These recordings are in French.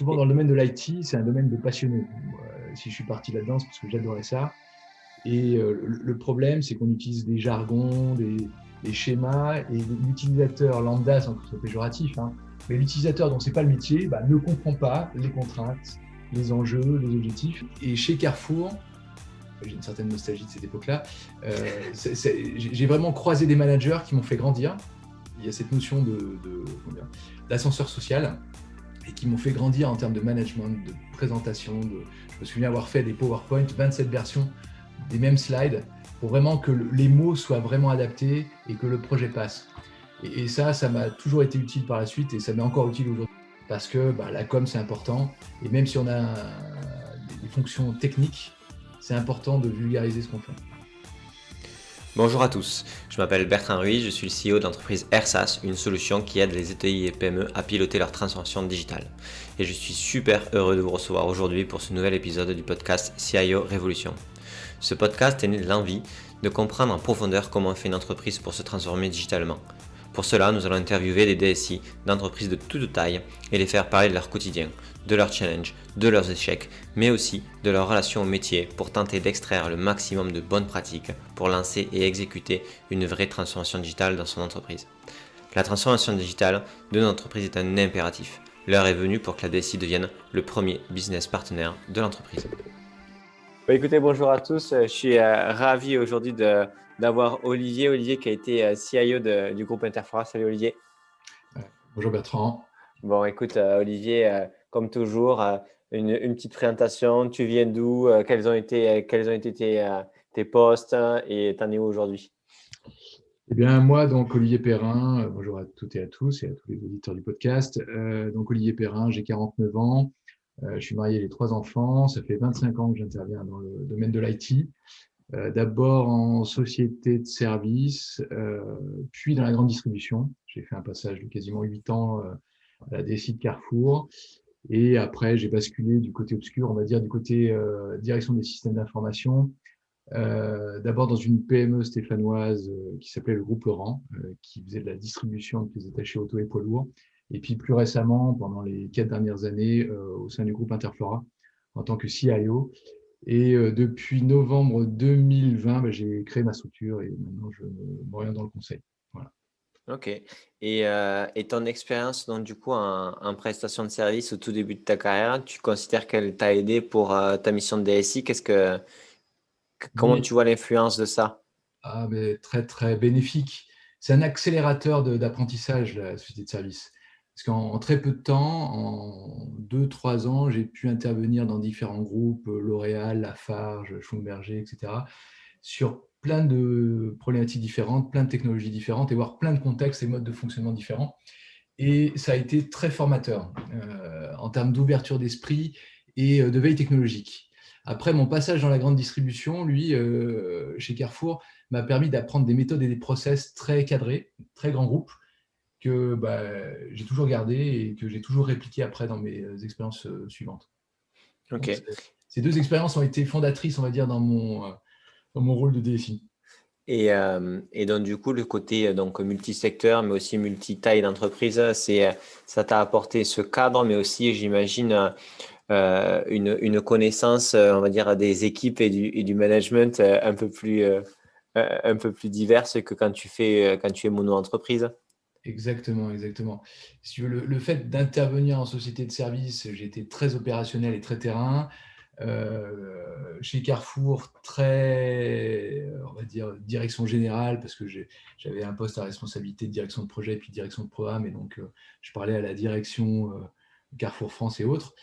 souvent dans le domaine de l'IT, c'est un domaine de passionnés. Si je suis parti là-dedans, c'est parce que j'adorais ça. Et le problème, c'est qu'on utilise des jargons, des schémas, et l'utilisateur lambda, sans que ce soit péjoratif, hein, mais l'utilisateur dont ce n'est pas le métier ne comprend pas les contraintes, les enjeux, les objectifs. Et chez Carrefour, j'ai une certaine nostalgie de cette époque-là, j'ai vraiment croisé des managers qui m'ont fait grandir. Il y a cette notion d'ascenseur social et qui m'ont fait grandir en termes de management, de présentation. Je me souviens avoir fait des PowerPoint, 27 versions des mêmes slides pour vraiment que les mots soient vraiment adaptés et que le projet passe. Et ça m'a toujours été utile par la suite et ça m'est encore utile aujourd'hui parce que la com, c'est important. Et même si on a des fonctions techniques, c'est important de vulgariser ce qu'on fait. Bonjour à tous, je m'appelle Bertrand Ruiz, je suis le CEO de l'entreprise AirSaaS, une solution qui aide les ETI et PME à piloter leur transformation digitale. Et je suis super heureux de vous recevoir aujourd'hui pour ce nouvel épisode du podcast CIO Révolution. Ce podcast est né de l'envie de comprendre en profondeur comment fait une entreprise pour se transformer digitalement. Pour cela, nous allons interviewer des DSI d'entreprises de toute taille et les faire parler de leur quotidien, de leurs challenges, de leurs échecs, mais aussi de leur relation au métier pour tenter d'extraire le maximum de bonnes pratiques pour lancer et exécuter une vraie transformation digitale dans son entreprise. La transformation digitale de notre entreprise est un impératif. L'heure est venue pour que la DSI devienne le premier business partenaire de l'entreprise. Écoutez, bonjour à tous. Je suis ravi aujourd'hui d'avoir Olivier qui a été CIO du groupe Interfora. Salut Olivier. Bonjour Bertrand. Bon, écoute Olivier, comme toujours, une petite présentation. Tu viens d'où? Quels ont été tes postes et t'en es où aujourd'hui? Eh bien, moi, donc Olivier Perrin, bonjour à toutes et à tous et à tous les auditeurs du podcast. Donc Olivier Perrin, j'ai 49 ans. Je suis marié, j'ai 3 enfants. Ça fait 25 ans que j'interviens dans le domaine de l'IT. D'abord en société de service, puis dans la grande distribution. J'ai fait un passage de quasiment 8 ans à la DSI de Carrefour. Et après, j'ai basculé du côté obscur, on va dire, du côté direction des systèmes d'information. D'abord dans une PME stéphanoise qui s'appelait le groupe Laurent, qui faisait de la distribution de pièces détachées auto et poids lourds. Et puis plus récemment, pendant les 4 dernières années, au sein du groupe Interflora, en tant que CIO. Et depuis novembre 2020, j'ai créé ma structure et maintenant je m'oriente dans le conseil. Voilà. Ok. Et ton expérience donc du coup en prestation de service au tout début de ta carrière, tu considères qu'elle t'a aidé pour ta mission de DSI? Comment Oui, tu vois l'influence de ça? mais très très bénéfique. C'est un accélérateur d'apprentissage, la société de service. Parce qu'en très peu de temps, en 2-3 ans, j'ai pu intervenir dans différents groupes, L'Oréal, Lafarge, Schlumberger, etc., sur plein de problématiques différentes, plein de technologies différentes et voir plein de contextes et modes de fonctionnement différents. Et ça a été très formateur en termes d'ouverture d'esprit et de veille technologique. Après, mon passage dans la grande distribution, lui, chez Carrefour, m'a permis d'apprendre des méthodes et des process très cadrés, très grands groupes, que j'ai toujours gardé et que j'ai toujours répliqué après dans mes expériences suivantes. Donc, Ok. ces 2 expériences ont été fondatrices, on va dire, dans mon rôle de DSI. Et donc du coup le côté donc multisecteur mais aussi multi-taille d'entreprise, ça t'a apporté ce cadre mais aussi j'imagine une connaissance on va dire des équipes et du management un peu plus diverse que quand tu es mono-entreprise. Exactement, exactement. Si tu veux, le fait d'intervenir en société de service, j'ai été très opérationnel et très terrain. Chez Carrefour, très, on va dire, direction générale, parce que j'avais un poste à responsabilité de direction de projet et puis direction de programme, et donc je parlais à la direction Carrefour France et autres.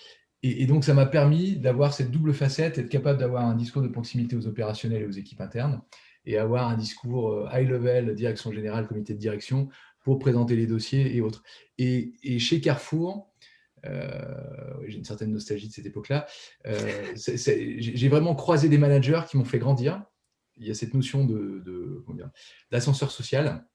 Et donc, ça m'a permis d'avoir cette double facette, être capable d'avoir un discours de proximité aux opérationnels et aux équipes internes, et avoir un discours high level, direction générale, comité de direction, pour présenter les dossiers et autres. Et chez Carrefour, j'ai une certaine nostalgie de cette époque-là, j'ai vraiment croisé des managers qui m'ont fait grandir. Il y a cette notion d'ascenseur social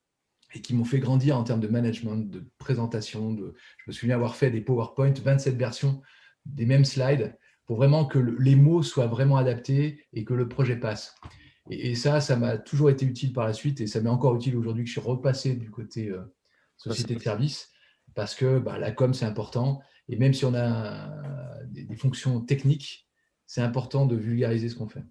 et qui m'ont fait grandir en termes de management, de présentation. Je me souviens avoir fait des PowerPoint, 27 versions des mêmes slides pour vraiment que les mots soient vraiment adaptés et que le projet passe. Et ça m'a toujours été utile par la suite et ça m'est encore utile aujourd'hui que je suis repassé du côté société de service parce que la com, c'est important Et même si on a des fonctions techniques, c'est important de vulgariser ce qu'on fait.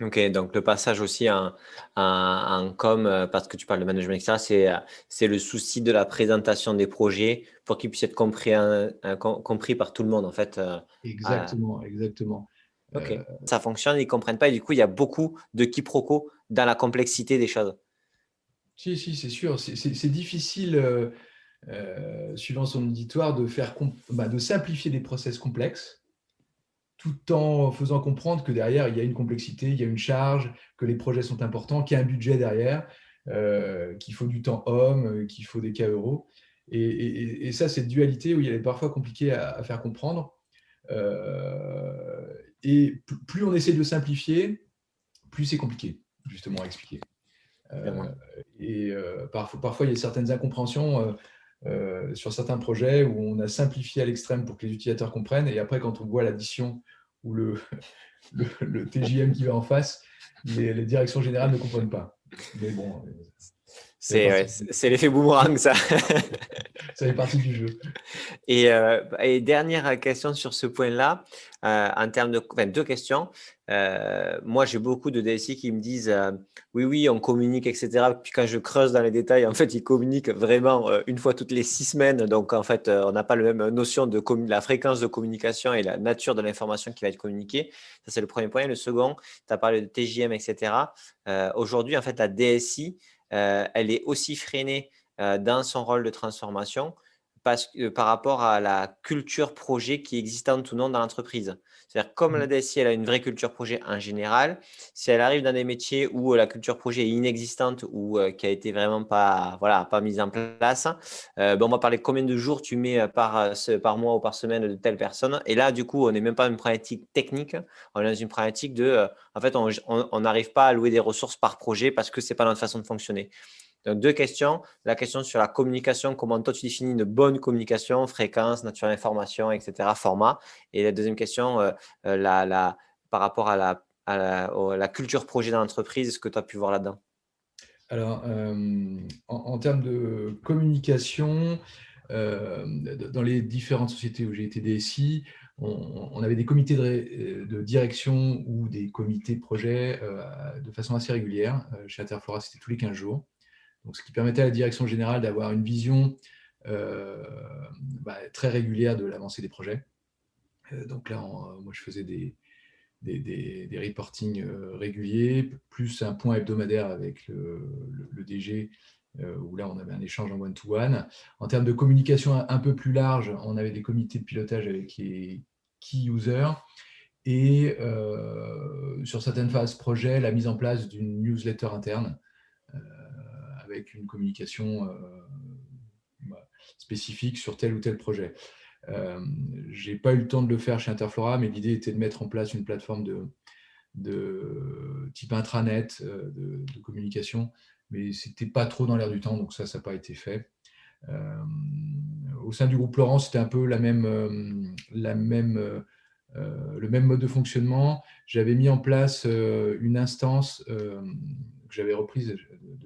Ok, donc le passage aussi en com, parce que tu parles de management, etc., c'est le souci de la présentation des projets pour qu'ils puissent être compris par tout le monde, en fait. Exactement, exactement. Ok, ça fonctionne, ils ne comprennent pas et du coup, il y a beaucoup de quiproquos dans la complexité des choses. Si, c'est sûr. C'est difficile, suivant son auditoire, de simplifier des process complexes tout en faisant comprendre que derrière, il y a une complexité, il y a une charge, que les projets sont importants, qu'il y a un budget derrière, qu'il faut du temps homme, qu'il faut des cas euros. Et ça, cette dualité où il est parfois compliqué à faire comprendre. Et plus on essaie de simplifier, plus c'est compliqué, justement, à expliquer. Parfois, il y a certaines incompréhensions sur certains projets où on a simplifié à l'extrême pour que les utilisateurs comprennent. Et après, quand on voit l'addition ou le TJM qui va en face, les directions générales ne comprennent pas. Mais bon, C'est l'effet boomerang, ça. ça fait partie du jeu. Et dernière question sur ce point-là, en termes deux questions. Moi, j'ai beaucoup de DSI qui me disent oui, on communique, etc. Puis quand je creuse dans les détails, en fait, ils communiquent vraiment une fois toutes les 6 semaines. Donc, en fait, on n'a pas la même notion de la fréquence de communication et la nature de l'information qui va être communiquée. Ça, c'est le premier point. Et le second, tu as parlé de TJM, etc. Aujourd'hui, en fait, la DSI, elle est aussi freinée dans son rôle de transformation par rapport à la culture projet qui est existante ou non dans l'entreprise. C'est-à-dire, comme la DSI, elle a une vraie culture projet en général, si elle arrive dans des métiers où la culture projet est inexistante ou qui a été vraiment pas mise en place, on va parler combien de jours tu mets par mois ou par semaine de telle personne. Et là, du coup, on n'est même pas dans une problématique technique, on est dans une problématique en fait, on n'arrive pas à louer des ressources par projet parce que ce n'est pas notre façon de fonctionner. Donc, 2 questions. La question sur la communication, comment toi tu définis une bonne communication, fréquence, nature d'information, etc., format. Et la deuxième question, par rapport à la culture projet dans l'entreprise, ce que tu as pu voir là-dedans. Alors, en termes de communication, dans les différentes sociétés où j'ai été DSI, on avait des comités de direction ou des comités de projet de façon assez régulière. Chez Interflora, c'était tous les 15 jours. Donc, ce qui permettait à la direction générale d'avoir une vision très régulière de l'avancée des projets. Donc là, moi, je faisais des reportings réguliers, plus un point hebdomadaire avec le DG, où là, on avait un échange en one-to-one. En termes de communication un peu plus large, on avait des comités de pilotage avec les key users. Et sur certaines phases projet, la mise en place d'une newsletter interne avec une communication spécifique sur tel ou tel projet. Je n'ai pas eu le temps de le faire chez Interflora, mais l'idée était de mettre en place une plateforme de type intranet de communication, mais ce n'était pas trop dans l'air du temps, donc ça n'a pas été fait. Au sein du groupe Laurent, c'était un peu le même mode de fonctionnement. J'avais mis en place une instance que j'avais reprise de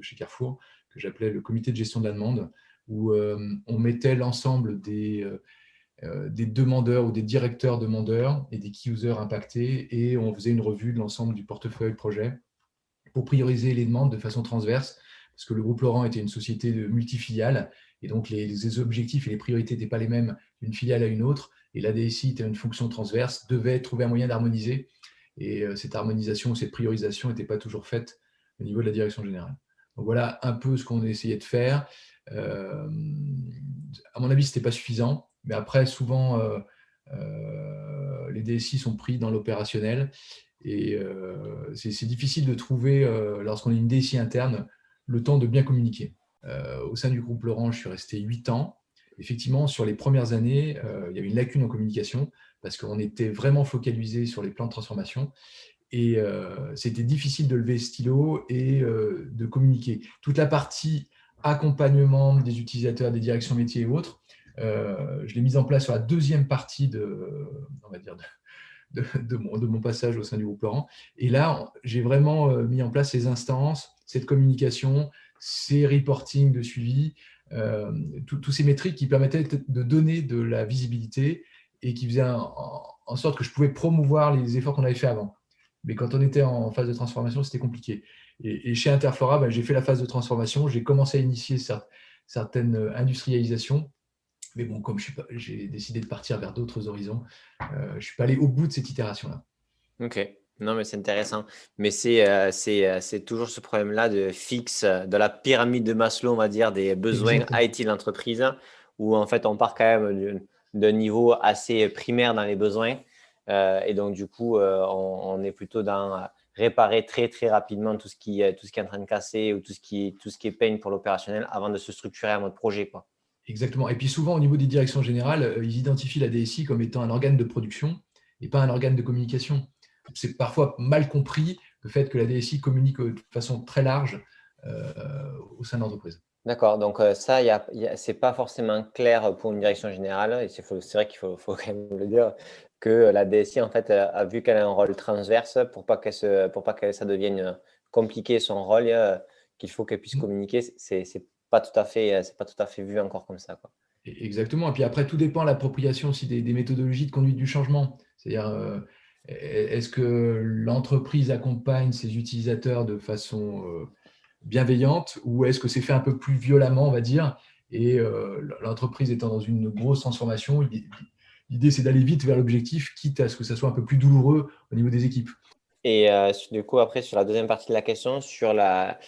chez Carrefour, que j'appelais le comité de gestion de la demande, où on mettait l'ensemble des demandeurs ou des directeurs demandeurs et des key users impactés, et on faisait une revue de l'ensemble du portefeuille projet pour prioriser les demandes de façon transverse, parce que le groupe Laurent était une société de multifiliales, et donc les objectifs et les priorités n'étaient pas les mêmes d'une filiale à une autre, et la DSI était une fonction transverse, devait trouver un moyen d'harmoniser, et cette harmonisation, cette priorisation n'était pas toujours faite au niveau de la direction générale. Donc voilà un peu ce qu'on essayait de faire. À mon avis, ce n'était pas suffisant, mais après, souvent, les DSI sont pris dans l'opérationnel, et c'est difficile de trouver, lorsqu'on est une DSI interne, le temps de bien communiquer. Au sein du groupe Laurent, je suis resté 8 ans. Effectivement, sur les premières années, il y avait une lacune en communication parce qu'on était vraiment focalisé sur les plans de transformation, et c'était difficile de lever le stylo et de communiquer. Toute la partie accompagnement des utilisateurs, des directions métiers et autres, je l'ai mise en place sur la deuxième partie on va dire, de mon passage au sein du groupe Laurent. Et là, j'ai vraiment mis en place ces instances, cette communication, ces reportings de suivi, tous ces métriques qui permettaient de donner de la visibilité et qui faisaient en sorte que je pouvais promouvoir les efforts qu'on avait fait avant. Mais quand on était en phase de transformation, c'était compliqué. Et chez Interflora, j'ai fait la phase de transformation, j'ai commencé à initier certaines industrialisations. Mais bon, comme j'ai décidé de partir vers d'autres horizons, je ne suis pas allé au bout de cette itération-là. Ok, non mais c'est intéressant. Mais c'est toujours ce problème-là de fixe, de la pyramide de Maslow, on va dire, des besoins Exactement. IT de l'entreprise, où en fait on part quand même d'un niveau assez primaire dans les besoins. Et donc du coup, on est plutôt dans réparer très très rapidement tout ce qui est en train de casser ou tout ce qui est pain pour l'opérationnel avant de se structurer en mode projet, quoi. Exactement. Et puis souvent, au niveau des directions générales, ils identifient la DSI comme étant un organe de production et pas un organe de communication. C'est parfois mal compris le fait que la DSI communique de façon très large euh, au sein de l'entreprise. D'accord, donc ça, c'est pas forcément clair pour une direction générale, et c'est vrai faut quand même le dire, que la DSI, en fait, a vu qu'elle a un rôle transverse pour pas que ça devienne compliqué son rôle, qu'il faut qu'elle puisse communiquer, c'est pas tout à fait, c'est pas tout à fait vu encore comme ça, quoi. Exactement. Et puis après, tout dépend de l'appropriation aussi des méthodologies de conduite du changement. C'est-à-dire, est-ce que l'entreprise accompagne ses utilisateurs de façon bienveillante ou est-ce que c'est fait un peu plus violemment, on va dire, et l'entreprise étant dans une grosse transformation, l'idée c'est d'aller vite vers l'objectif, quitte à ce que ça soit un peu plus douloureux au niveau des équipes. Et du coup, après, sur la deuxième partie de la question, la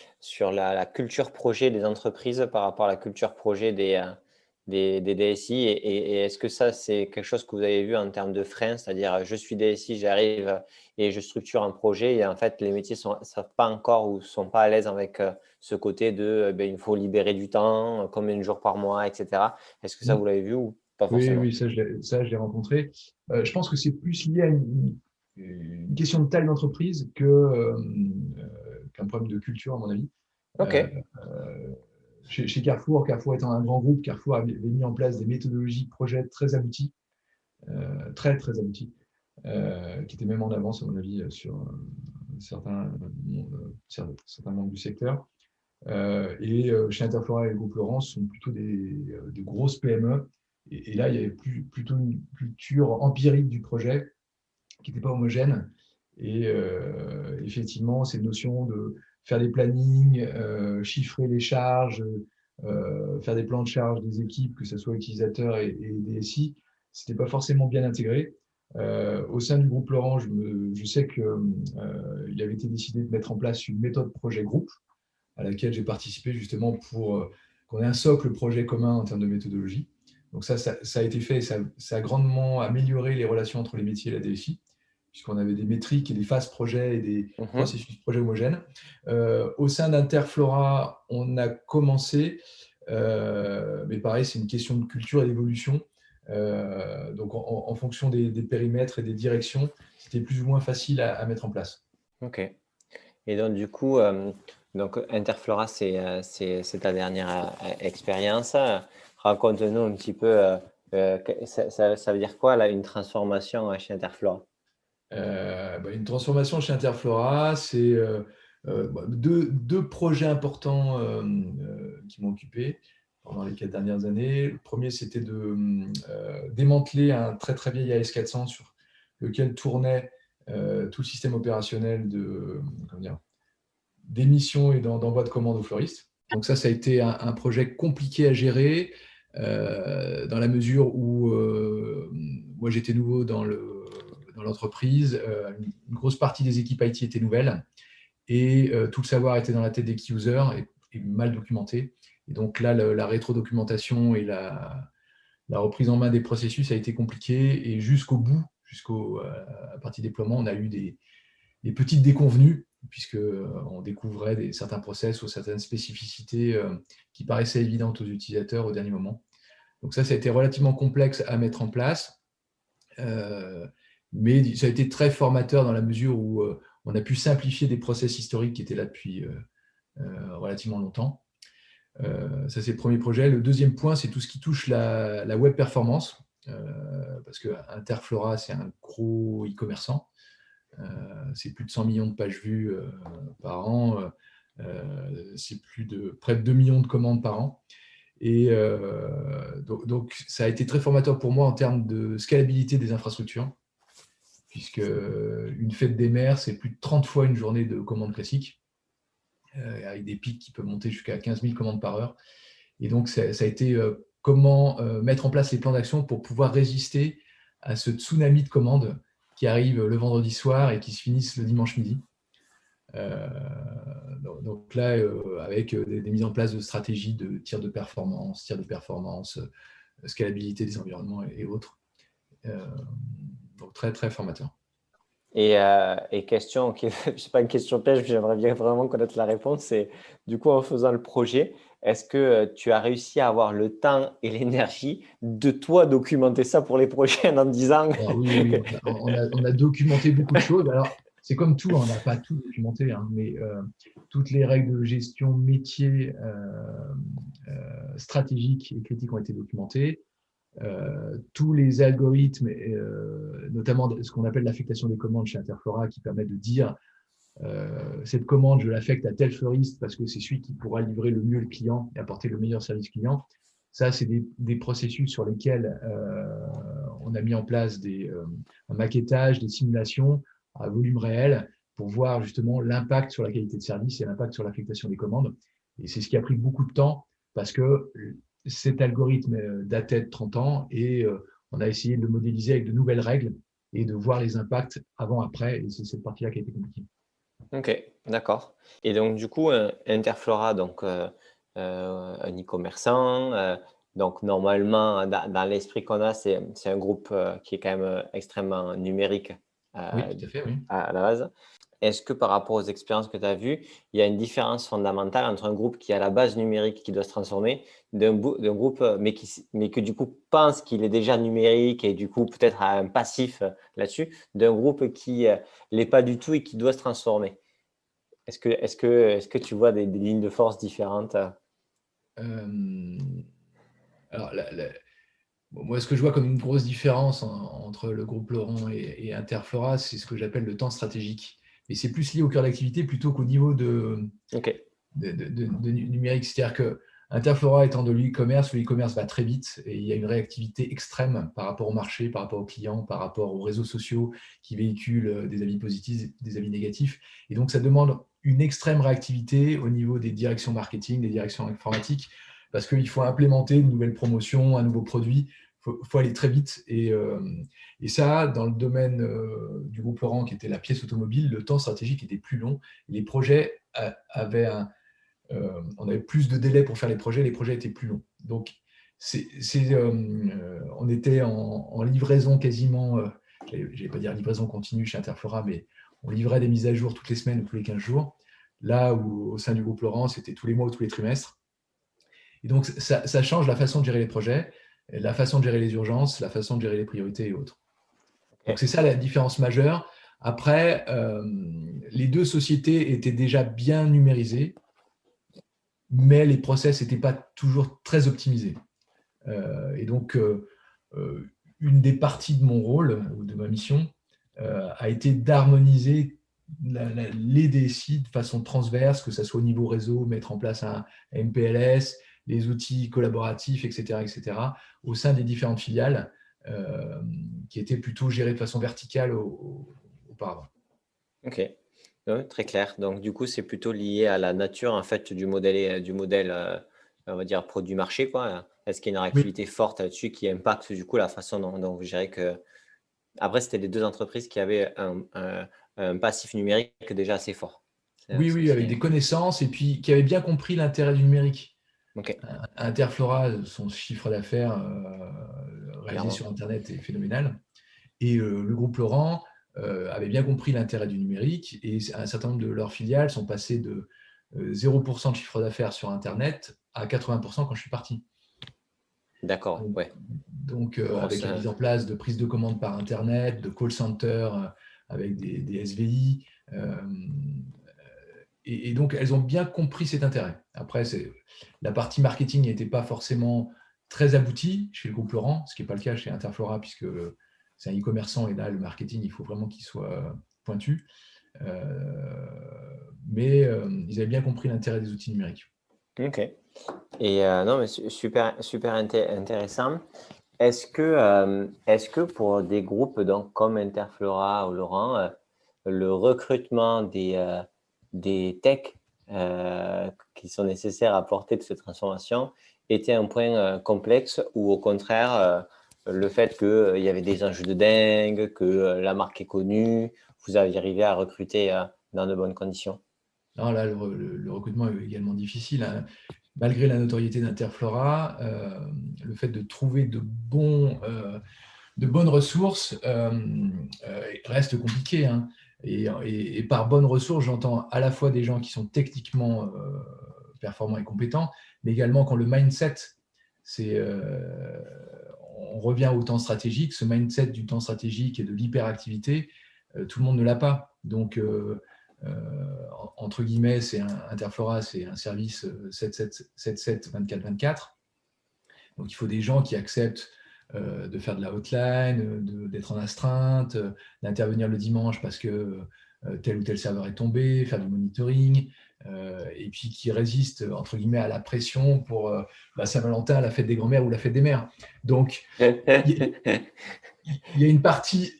culture projet des entreprises par rapport à la culture projet des DSI, et est-ce que ça, c'est quelque chose que vous avez vu en termes de freins, c'est-à-dire je suis DSI, j'arrive et je structure un projet, et en fait, les métiers ne savent pas encore ou ne sont pas à l'aise avec ce côté de ben, il faut libérer du temps, combien de jours par mois, etc. Est-ce que ça, vous l'avez vu ou pas Oui, forcément? oui, ça, je l'ai rencontré. Je pense que c'est plus lié à une question de taille d'entreprise qu'un problème de culture, à mon avis. Ok, Euh, euh, chez Carrefour, Carrefour étant un grand groupe, Carrefour avait mis en place des méthodologies de projet très abouties, très, très abouties, qui étaient même en avance, à mon avis, sur certains membres du secteur. Chez Interflora et le groupe Laurence sont plutôt des grosses PME. Et là, il y avait plutôt une culture empirique du projet qui n'était pas homogène. Et effectivement, cette notion de faire des plannings, chiffrer les charges, faire des plans de charge des équipes, que ce soit utilisateurs et DSI, ce n'était pas forcément bien intégré. Au sein du groupe Laurent, je sais qu'il avait été décidé de mettre en place une méthode projet groupe à laquelle j'ai participé justement pour qu'on ait un socle projet commun en termes de méthodologie. Donc ça a été fait et ça a grandement amélioré les relations entre les métiers et la DSI, puisqu'on avait des métriques et des phases projet et des mhm. processus projet homogènes. Au sein d'Interflora, on a commencé, mais pareil, c'est une question de culture et d'évolution. Donc en fonction des périmètres et des directions, c'était plus ou moins facile à mettre en place. Ok. Et donc, du coup, donc Interflora, c'est ta dernière expérience. Raconte-nous un petit peu, ça veut dire quoi, là, une transformation chez Interflora? Une transformation chez Interflora, c'est deux projets importants qui m'ont occupé pendant les 4 dernières années. Le premier, c'était de démanteler un très très vieil AS400 sur lequel tournait tout le système opérationnel d'émission et d'envoi de commandes aux fleuristes. Donc ça a été un projet compliqué à gérer dans la mesure où moi j'étais nouveau dans l'entreprise, une grosse partie des équipes IT étaient nouvelles et tout le savoir était dans la tête des key users et mal documenté. Et donc là, la rétro-documentation et la reprise en main des processus a été compliquée et jusqu'au bout, jusqu'à partie déploiement, on a eu des petites déconvenues puisqu'on découvrait certains process ou certaines spécificités qui paraissaient évidentes aux utilisateurs au dernier moment. Donc ça a été relativement complexe à mettre en place, mais ça a été très formateur dans la mesure où on a pu simplifier des process historiques qui étaient là depuis relativement longtemps. Ça, c'est le premier projet. Le deuxième point, c'est tout ce qui touche la web performance, parce que Interflora, c'est un gros e-commerçant. C'est plus de 100 millions de pages vues par an. C'est près de 2 millions de commandes par an. Et donc, ça a été très formateur pour moi en termes de scalabilité des infrastructures, puisque une fête des mers, c'est plus de 30 fois une journée de commandes classiques, avec des pics qui peuvent monter jusqu'à 15 000 commandes par heure. Et donc, ça a été comment mettre en place les plans d'action pour pouvoir résister à ce tsunami de commandes qui arrive le vendredi soir et qui se finissent le dimanche midi. Donc là, avec des mises en place de stratégies de tir de performance, scalabilité des environnements et autres. Donc très, très formateur. Et question, qui c'est pas une question piège, mais j'aimerais bien vraiment connaître la réponse, c'est du coup en faisant le projet, est-ce que tu as réussi à avoir le temps et l'énergie de toi documenter ça pour les prochains en disant Alors, oui, on a documenté beaucoup de choses. Alors, c'est comme tout, on n'a pas tout documenté, hein, mais toutes les règles de gestion métier stratégiques et critiques ont été documentées. Tous les algorithmes, notamment ce qu'on appelle l'affectation des commandes chez Interflora, qui permet de dire cette commande, je l'affecte à tel fleuriste parce que c'est celui qui pourra livrer le mieux le client et apporter le meilleur service client. Ça, c'est des processus sur lesquels on a mis en place un maquettage, des simulations à volume réel pour voir justement l'impact sur la qualité de service et l'impact sur l'affectation des commandes. Et c'est ce qui a pris beaucoup de temps parce que cet algorithme datait de 30 ans et on a essayé de le modéliser avec de nouvelles règles et de voir les impacts avant-après. Et c'est cette partie-là qui a été compliquée. Ok, d'accord. Et donc, du coup, Interflora, donc un e-commerçant, donc normalement, dans l'esprit qu'on a, c'est un groupe qui est quand même extrêmement numérique Oui, tout à fait, oui. à la base. Est-ce que par rapport aux expériences que tu as vues, il y a une différence fondamentale entre un groupe qui a la base numérique qui doit se transformer, d'un groupe mais que du coup pense qu'il est déjà numérique et du coup peut-être a un passif là-dessus, d'un groupe qui l'est pas du tout et qui doit se transformer? Est-ce que tu vois des lignes de force différentes? Euh, alors, bon, moi, ce que je vois comme une grosse différence entre le groupe Laurent et Interflora, c'est ce que j'appelle le temps stratégique. Et c'est plus lié au cœur d'activité plutôt qu'au niveau Ok, de numérique. C'est-à-dire que Interflora étant de l'e-commerce, le e-commerce va très vite et il y a une réactivité extrême par rapport au marché, par rapport aux clients, par rapport aux réseaux sociaux qui véhiculent des avis positifs, des avis négatifs. Et donc, ça demande une extrême réactivité au niveau des directions marketing, des directions informatiques, parce qu'il faut implémenter une nouvelle promotion, un nouveau produit. Faut aller très vite. Et ça, dans le domaine du groupe Laurent, qui était la pièce automobile, le temps stratégique était plus long. Les projets avaient on avait plus de délais pour faire les projets étaient plus longs. Donc, on était en livraison quasiment, je ne vais pas dire livraison continue chez Interflora, mais on livrait des mises à jour toutes les semaines ou tous les 15 jours. Là où au sein du groupe Laurent, c'était tous les mois ou tous les trimestres. Et donc, ça change la façon de gérer les projets, la façon de gérer les urgences, la façon de gérer les priorités et autres. Donc, c'est ça la différence majeure. Après, les deux sociétés étaient déjà bien numérisées, mais les process n'étaient pas toujours très optimisés. Et donc, une des parties de mon rôle ou de ma mission a été d'harmoniser les DSI de façon transverse, que ce soit au niveau réseau, mettre en place un MPLS, les outils collaboratifs, etc., au sein des différentes filiales qui étaient plutôt gérées de façon verticale auparavant. ok. Ouais, très clair. Donc, du coup, c'est plutôt lié à la nature en fait du modèle, on va dire produit marché, quoi. Est-ce qu'il y a une Oui, réactivité forte là-dessus qui impacte du coup la façon dont vous gérez que. Après, c'était les deux entreprises qui avaient un passif numérique déjà assez fort. oui, C'est oui, ce avec qui des est. connaissances et puis qui avaient bien compris l'intérêt du numérique. Ok, Interflora, son chiffre d'affaires réalisé clairement. sur Internet est phénoménal. Et le groupe Laurent avait bien compris l'intérêt du numérique et un certain nombre de leurs filiales sont passées de 0% de chiffre d'affaires sur Internet à 80% quand je suis parti. D'accord, Donc, ouais. avec Grosse. la mise en place de prise de commande par Internet, de call center avec des SVI. Et donc, elles ont bien compris cet intérêt. Après, la partie marketing n'était pas forcément très aboutie chez le groupe Laurent, ce qui n'est pas le cas chez Interflora, puisque c'est un e-commerçant et là, le marketing, il faut vraiment qu'il soit pointu. Mais ils avaient bien compris l'intérêt des outils numériques. Ok. Et non, mais super, super intéressant. Est-ce que pour des groupes donc, comme Interflora ou Laurent, le recrutement des techs qui sont nécessaires à porter de cette transformation était un point complexe ou au contraire, le fait qu'il y avait des enjeux de dingue, que la marque est connue, vous avez arrivé à recruter dans de bonnes conditions? Non, là, le recrutement est également difficile, hein. Malgré la notoriété d'Interflora, le fait de trouver de bonnes ressources reste compliqué, hein. Et par bonnes ressources, j'entends à la fois des gens qui sont techniquement performants et compétents, mais également quand le mindset, c'est, on revient au temps stratégique, ce mindset du temps stratégique et de l'hyperactivité, tout le monde ne l'a pas. Donc, entre guillemets, Interflora, c'est un service 7/7, 24/24. Donc, il faut des gens qui acceptent de faire de la hotline, d'être en astreinte, d'intervenir le dimanche parce que tel ou tel serveur est tombé, faire du monitoring, et puis qui résistent, entre guillemets, à la pression pour la Saint-Valentin, la fête des grands-mères ou la fête des mères. Donc, il y a une partie,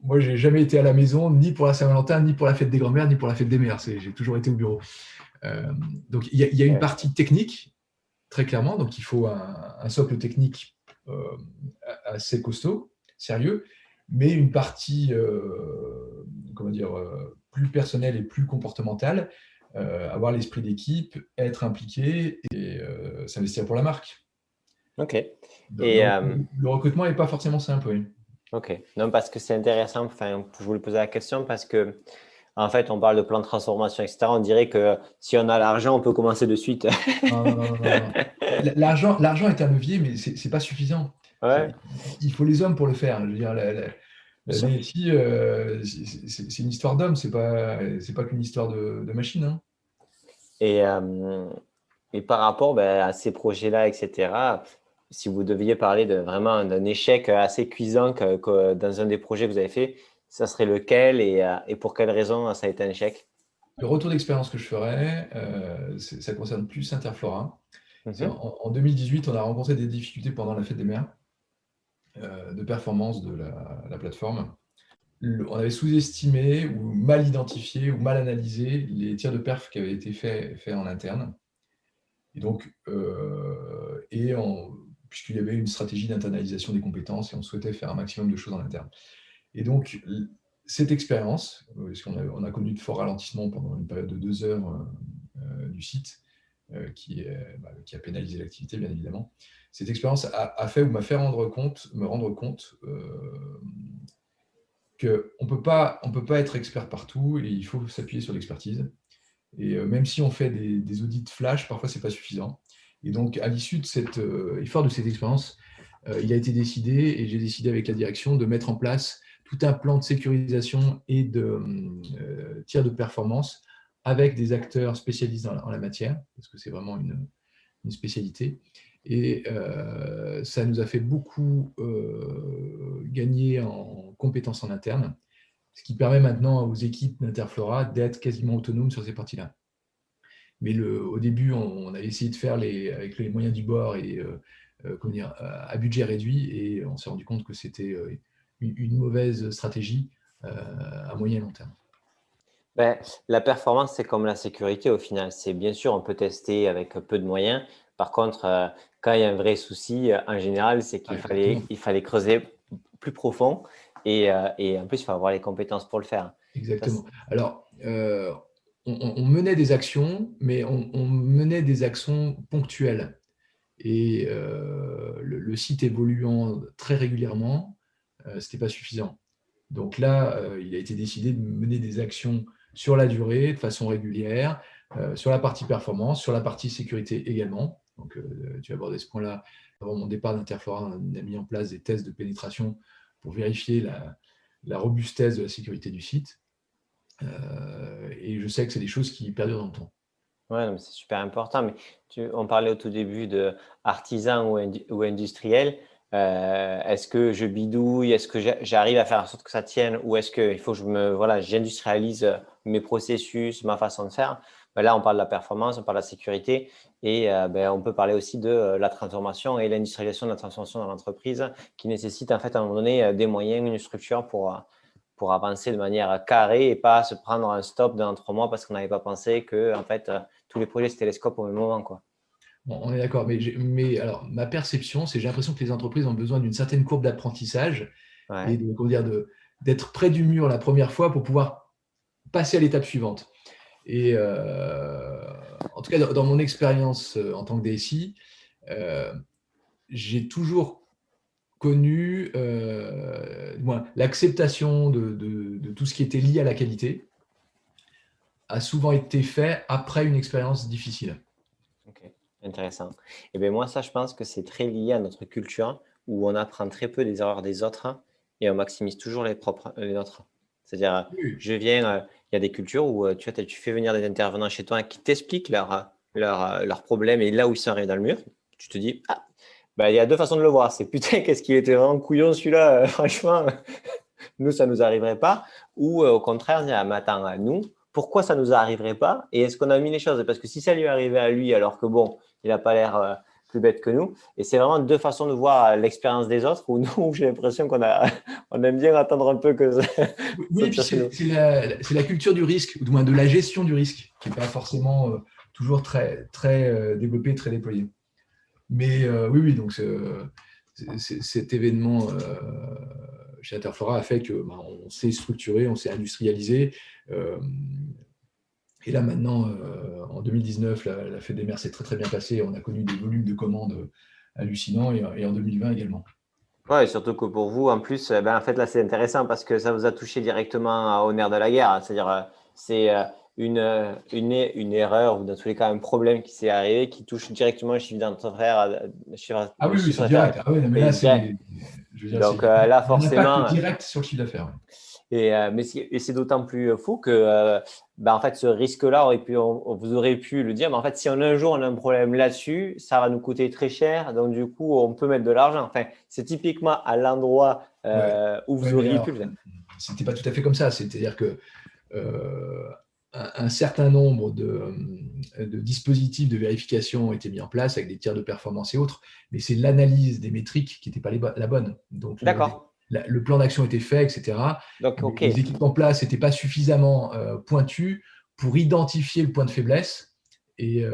moi, j'ai jamais été à la maison, ni pour la Saint-Valentin, ni pour la fête des grands-mères, ni pour la fête des mères. J'ai toujours été au bureau. Donc, il y a une partie technique, très clairement. Donc, il faut un socle technique assez costaud, sérieux, mais une partie, comment dire, plus personnelle et plus comportementale, avoir l'esprit d'équipe, être impliqué et s'investir pour la marque. Ok. Et Donc, le recrutement n'est pas forcément simple, oui. ok. Non, parce que c'est intéressant. Enfin, je voulais poser la question parce que en fait, on parle de plan de transformation, etc. On dirait que si on a l'argent, on peut commencer de suite. Non, non, non, non, non. L'argent est un levier, mais c'est pas suffisant. Ouais, Il faut les hommes pour le faire. Je veux dire, bien la sûr. DSI, c'est une histoire d'homme, c'est pas qu'une histoire de machine, hein. Et, euh, et par rapport ben, à ces projets-là, etc., si vous deviez parler de vraiment d'un échec assez cuisant que dans un des projets que vous avez fait, ça serait lequel et pour quelle raison ça a été un échec? Le retour d'expérience que je ferais, ça concerne plus Interflora. Mhm. En 2018, on a rencontré des difficultés pendant la fête des mers de performance de la plateforme. On avait sous-estimé ou mal identifié ou mal analysé les tirs de perf qui avaient été faits en interne. Et donc, puisqu'il y avait une stratégie d'internalisation des compétences et on souhaitait faire un maximum de choses en interne. Et donc, cette expérience, parce on a connu de forts ralentissements pendant une période de 2 heures du site, qui a pénalisé l'activité, bien évidemment. Cette expérience a fait ou m'a fait me rendre compte qu'on ne peut pas être expert partout et il faut s'appuyer sur l'expertise. Et même si on fait des audits flash, parfois, ce n'est pas suffisant. Et donc, à l'issue de fort de cette expérience, il a été décidé, et j'ai décidé avec la direction, de mettre en place tout un plan de sécurisation et de tir de performance avec des acteurs spécialisés en la matière, parce que c'est vraiment une spécialité. Et ça nous a fait beaucoup gagner en compétences en interne, ce qui permet maintenant aux équipes d'Interflora d'être quasiment autonomes sur ces parties-là. Mais au début, on a essayé de faire avec les moyens du bord et comment dire, à budget réduit, et on s'est rendu compte que c'était une mauvaise stratégie à moyen et long terme. Ben, la performance, c'est comme la sécurité au final. C'est bien sûr, on peut tester avec peu de moyens. Par contre, quand il y a un vrai souci, en général, c'est Ah, qu'il exactement. il fallait creuser plus profond et en plus, il faut avoir les compétences pour le faire. Ça, Exactement. Alors, on menait des actions, mais on menait des actions ponctuelles. Et le site évoluant très régulièrement, ce n'était pas suffisant. Donc là, il a été décidé de mener des actions sur la durée, de façon régulière, sur la partie performance, sur la partie sécurité également. Donc, tu as abordé ce point-là. Avant mon départ d'Interflora, on a mis en place des tests de pénétration pour vérifier la robustesse de la sécurité du site. Et je sais que c'est des choses qui perdurent dans le temps. ouais, non, mais c'est super important. Mais on parlait au tout début de artisan ou industriel. Est-ce que je bidouille? Est-ce que j'arrive à faire en sorte que ça tienne? Ou est-ce qu'il faut que voilà, j'industrialise mes processus, ma façon de faire? Là, on parle de la performance, on parle de la sécurité et on peut parler aussi de la transformation et l'industrialisation de la transformation dans l'entreprise qui nécessite en fait à un moment donné des moyens, une structure pour avancer de manière carrée et pas se prendre un stop dans 3 mois parce qu'on n'avait pas pensé que en fait, tous les projets se télescopent au même moment, quoi. Bon, on est d'accord, mais alors, ma perception, c'est que j'ai l'impression que les entreprises ont besoin d'une certaine courbe d'apprentissage et Ouais. d'être près du mur la première fois pour pouvoir passer à l'étape suivante. Et en tout cas, dans mon expérience en tant que DSI, j'ai toujours connu l'acceptation de tout ce qui était lié à la qualité a souvent été fait après une expérience difficile. Ok, intéressant. Et bien moi, ça, je pense que c'est très lié à notre culture où on apprend très peu des erreurs des autres et on maximise toujours les nôtres. C'est-à-dire, Oui. il y a des cultures où tu fais venir des intervenants chez toi qui t'expliquent leurs problèmes et là où ils sont arrivés dans le mur, tu te dis, ah, il y a deux façons de le voir. C'est putain, qu'est-ce qu'il était vraiment couillon celui-là, franchement, nous, ça ne nous arriverait pas. Ou au contraire, dire, mais attends, nous, pourquoi ça ne nous arriverait pas? Et est-ce qu'on a mis les choses? Parce que si ça lui arrivait à lui, alors que bon, il n'a pas l'air plus bête que nous. Et c'est vraiment deux façons de voir l'expérience des autres où nous, j'ai l'impression on aime bien attendre un peu que Oui, ça et puis tire chez nous. c'est la culture du risque, ou du moins de la gestion du risque, qui n'est pas forcément toujours très développée, très déployée. Mais oui, oui, donc cet événement chez Interflora a fait que on s'est structuré, on s'est industrialisé. euh, et là maintenant, en 2019, la fête des mers s'est très très bien passée. On a connu des volumes de commandes hallucinants et en 2020 également. Ouais, et surtout que pour vous, en plus, en fait, là, c'est intéressant parce que ça vous a touché directement au nerf de la guerre. C'est-à-dire, c'est une erreur ou dans tous les cas un problème qui s'est arrivé qui touche directement Ah le oui, oui, chiffre c'est d'affaires. direct. Ah oui, non, mais Et là, direct. je veux dire, Donc il là, y a un impact forcément, direct sur le chiffre d'affaires. Ouais. et c'est d'autant plus fou que en fait, ce risque-là, vous aurez pu le dire, mais en fait, si un jour on a un problème là-dessus, ça va nous coûter très cher. Donc, du coup, on peut mettre de l'argent. Enfin, c'est typiquement à l'endroit Ouais. où vous Ouais, mais auriez pu alors, le faire. c'était pas tout à fait comme ça. C'est-à-dire que un certain nombre de dispositifs de vérification ont été mis en place avec des tiers de performance et autres, mais c'est l'analyse des métriques qui n'était pas la bonne. Donc, D'accord. le plan d'action était fait, etc. Donc, Mais OK. les équipes en place n'étaient pas suffisamment pointues pour identifier le point de faiblesse et qui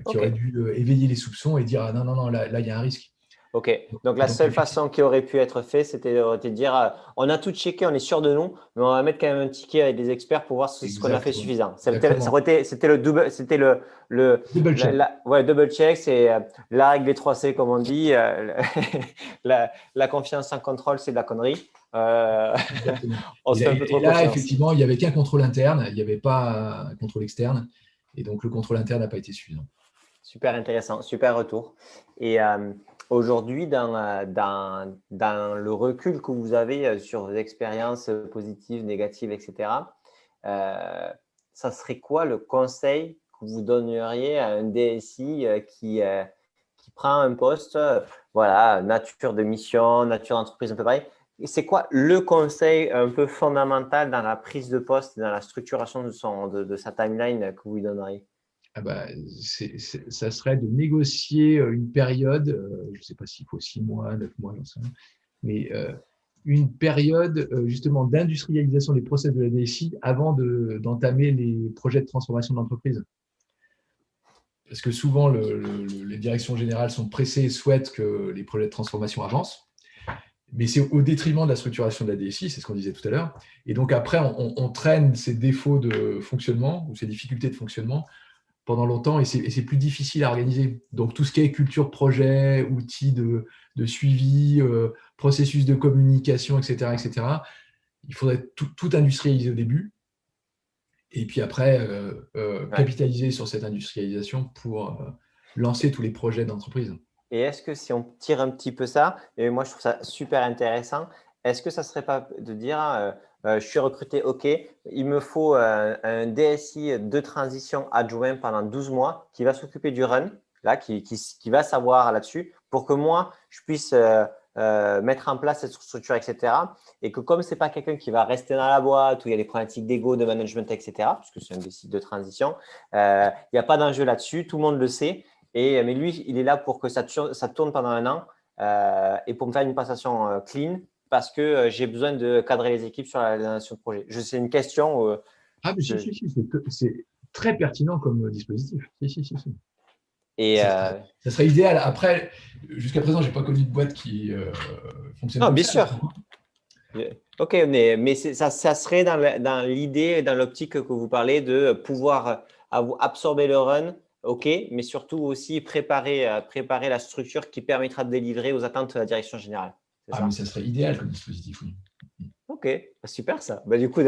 OK. aurait dû éveiller les soupçons et dire ah, non, non, non, là, il y a un risque. OK. Donc, la Donc, seule effectivement, façon qui aurait pu être fait, c'était de dire on a tout checké, on est sûr de nous, mais on va mettre quand même un ticket avec des experts pour voir si ce qu'on a fait exactement. suffisant. Exactement. C'était le double, c'était Double check. ouais, double check, c'est la règle des 3 C, comme on dit. La confiance sans contrôle, c'est de la connerie. Euh, Exactement. on se fait un peu Et trop là, confiance. effectivement, il n'y avait qu'un contrôle interne, il n'y avait pas un contrôle externe. Et donc, le contrôle interne n'a pas été suffisant. Super intéressant, super retour. Et aujourd'hui, dans le recul que vous avez sur vos expériences positives, négatives, etc., euh, ça serait quoi le conseil que vous donneriez à un DSI qui prend un poste, voilà, nature de mission, nature d'entreprise, un peu pareil. C'est quoi le conseil un peu fondamental dans la prise de poste, dans la structuration de sa timeline que vous lui donneriez? Ah bah, ça serait de négocier une période, je ne sais pas s'il faut 6 mois, 9 mois, j'en sais rien, mais une période justement d'industrialisation des process de la DSI avant d'entamer les projets de transformation de l'entreprise. Parce que souvent, les directions générales sont pressées et souhaitent que les projets de transformation avancent. Mais c'est au détriment de la structuration de la DSI, c'est ce qu'on disait tout à l'heure. Et donc après, on traîne ces défauts de fonctionnement ou ces difficultés de fonctionnement pendant longtemps et c'est plus difficile à organiser. Donc tout ce qui est culture projet, outils de suivi, processus de communication, etc., etc., il faudrait tout industrialiser au début et puis après Ouais. capitaliser sur cette industrialisation pour lancer tous les projets d'entreprise. Et est-ce que si on tire un petit peu ça, et moi je trouve ça super intéressant, est-ce que ça serait pas de dire je suis recruté, ok, il me faut un DSI de transition adjoint pendant 12 mois qui va s'occuper du run, là, qui va savoir là-dessus, pour que moi je puisse mettre en place cette structure, etc. Et que comme ce n'est pas quelqu'un qui va rester dans la boîte où il y a des problématiques d'ego, de management, etc., puisque c'est un des sites de transition, il n'y a pas d'enjeu là-dessus, tout le monde le sait. Mais lui, il est là pour que ça tourne pendant un an et pour me faire une passation clean parce que j'ai besoin de cadrer les équipes sur la notion de projet. C'est une question. Ah, mais si, c'est très pertinent comme dispositif. Si. Et Ça serait idéal. Après, jusqu'à présent, je n'ai pas connu de boîte qui fonctionne non, comme bien ça. sûr. Ok, mais ça serait dans l'idée, dans l'optique que vous parlez de pouvoir absorber le run, ok, mais surtout aussi préparer la structure qui permettra de délivrer aux attentes de la direction générale. Ah, mais ça serait idéal comme dispositif, oui. Ok, super ça. Du coup,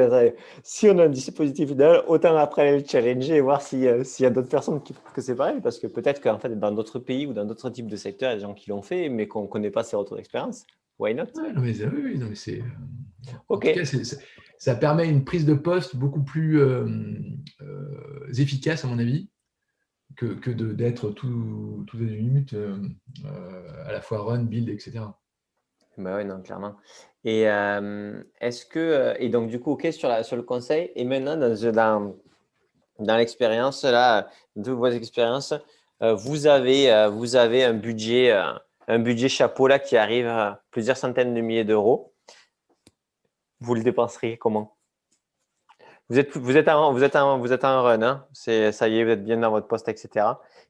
si on a un dispositif idéal, autant après aller le challenger et voir s'il y a d'autres personnes qui trouvent que c'est pareil, parce que peut-être qu'en fait, dans d'autres pays ou dans d'autres types de secteurs, il y a des gens qui l'ont fait, mais qu'on ne connaît pas ces retours d'expérience. Why not? Ouais, non, mais, oui, non, mais c'est. En Ok. tout cas, ça permet une prise de poste beaucoup plus efficace, à mon avis, que d'être tout à une minute à la fois run, build, etc. Bah oui, non, clairement. Et donc du coup, ok sur le conseil. Et maintenant, dans l'expérience là, de vos expériences, vous avez un budget chapeau là qui arrive à plusieurs centaines de milliers d'euros. Vous le dépenseriez comment? Vous êtes en run, hein? Ça y est, vous êtes bien dans votre poste, etc.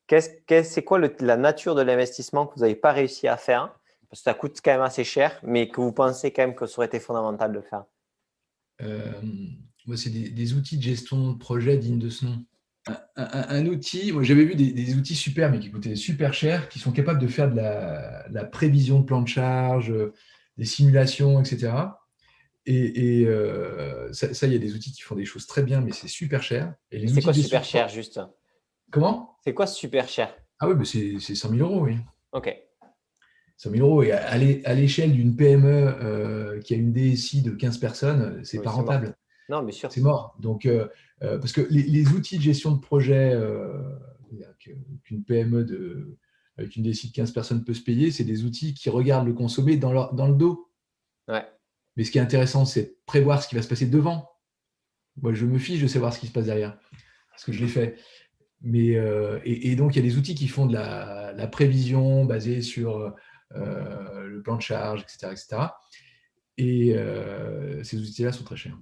C'est quoi la nature de l'investissement que vous n'avez pas réussi à faire? Parce que ça coûte quand même assez cher, mais que vous pensez quand même que ça aurait été fondamental de faire. Moi, c'est des outils de gestion de projet dignes de ce nom. Un outil, moi j'avais vu des outils super, mais qui coûtaient super cher, qui sont capables de faire de la prévision de plan de charge, des simulations, etc. Et ça, il y a des outils qui font des choses très bien, mais c'est super cher. Et les C'est outils quoi de gestion super de cher, juste? Comment? C'est quoi super cher? Ah oui, c'est 100 000 euros, oui. Ok. 100 000 euros. Et à l'échelle d'une PME qui a une DSI de 15 personnes, c'est Oui, pas c'est mort. rentable. Non, bien sûr. C'est mort. Donc, parce que les outils de gestion de projet qu'une PME avec une DSI de 15 personnes peut se payer, c'est des outils qui regardent le consommé dans le dos. Ouais. Mais ce qui est intéressant, c'est de prévoir ce qui va se passer devant. Moi, je me fiche de savoir ce qui se passe derrière, parce que je l'ai fait. Mais, et donc, il y a des outils qui font de la prévision basée sur le plan de charge, etc. etc. Et ces outils-là sont très chers.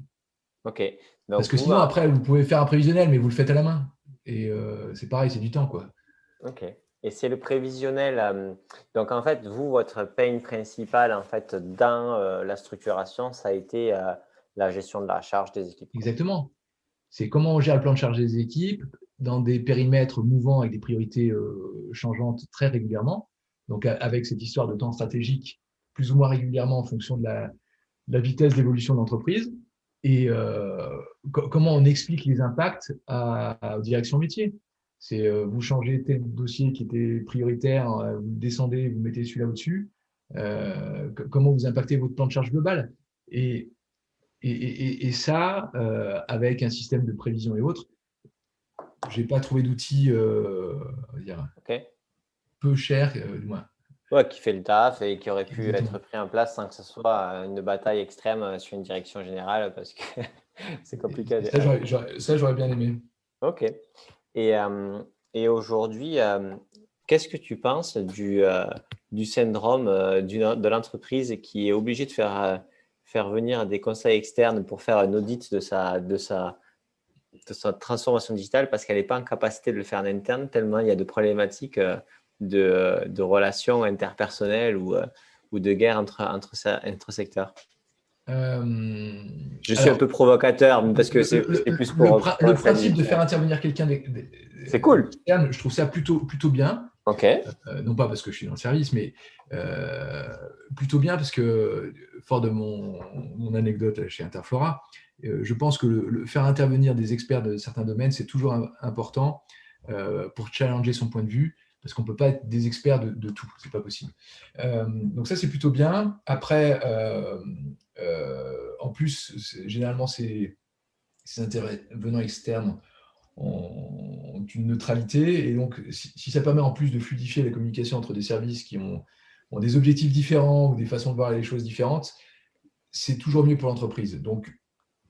Ok. Parce Donc, que sinon, après, vous pouvez faire un prévisionnel, mais vous le faites à la main. Et c'est pareil, c'est du temps, quoi. ok. Et c'est le prévisionnel. Donc, en fait, votre pain principal, en fait, dans la structuration, ça a été la gestion de la charge des équipes, quoi. Exactement. C'est comment on gère le plan de charge des équipes dans des périmètres mouvants avec des priorités changeantes très régulièrement. Donc, avec cette histoire de temps stratégique plus ou moins régulièrement en fonction de la vitesse d'évolution de l'entreprise. Et comment on explique les impacts aux directions métiers. C'est vous changez tel dossier qui était prioritaire, vous descendez, vous mettez celui-là au-dessus. Comment vous impactez votre plan de charge global. Et ça, avec un système de prévision et autres, je n'ai pas trouvé d'outils Ok. peu chers, du moins. Ouais, qui fait le taf et qui aurait pu Exactement. être pris en place sans que ce soit une bataille extrême sur une direction générale parce que c'est compliqué. Et ça, j'aurais bien aimé. Ok. Et, euh, et aujourd'hui, qu'est-ce que tu penses du syndrome de l'entreprise qui est obligée de faire venir des conseils externes pour faire un audit de sa transformation digitale parce qu'elle n'est pas en capacité de le faire en interne tellement il y a de problématiques de relations interpersonnelles ou de guerre entre secteurs. Je suis un peu Alors, provocateur parce que c'est plus pour le un principe de sanitaire. faire intervenir quelqu'un C'est cool. d'externe, je trouve ça plutôt bien. Ok. Non pas parce que je suis dans le service, mais plutôt bien parce que, fort de mon anecdote chez Interflora, je pense que le faire intervenir des experts de certains domaines, c'est toujours important pour challenger son point de vue, parce qu'on ne peut pas être des experts de tout, c'est pas possible. Donc ça, c'est plutôt bien. Après, en plus, généralement, ces intervenants externes ont une neutralité. Et donc, si ça permet en plus de fluidifier la communication entre des services qui ont ont des objectifs différents ou des façons de voir les choses différentes, c'est toujours mieux pour l'entreprise. Donc,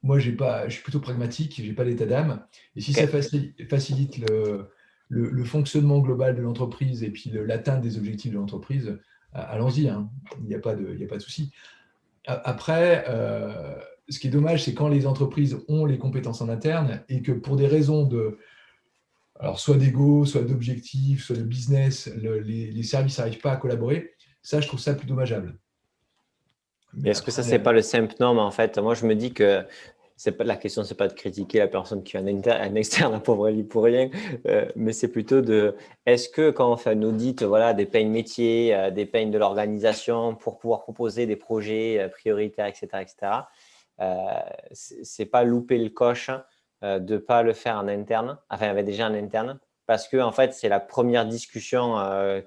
moi, je suis plutôt pragmatique, je n'ai pas d'état d'âme. Et si ça facilite le fonctionnement global de l'entreprise et puis l'atteinte des objectifs de l'entreprise, allons-y, hein. Il n'y a pas de souci. Après, ce qui est dommage, c'est quand les entreprises ont les compétences en interne et que pour des raisons alors soit d'ego, soit d'objectifs, soit de business, les services n'arrivent pas à collaborer. Ça, je trouve ça plus dommageable. Mais Est-ce que ça, c'est pas le symptôme en fait? Moi, je me dis que la question, c'est pas de critiquer la personne qui est un externe, pauvre lui pour rien, mais c'est plutôt est-ce que quand on fait un audit, voilà, des peines métiers, des peines de l'organisation pour pouvoir proposer des projets prioritaires, etc., c'est pas louper le coche de pas le faire en interne, enfin, il y avait déjà en interne, parce que en fait, c'est la première discussion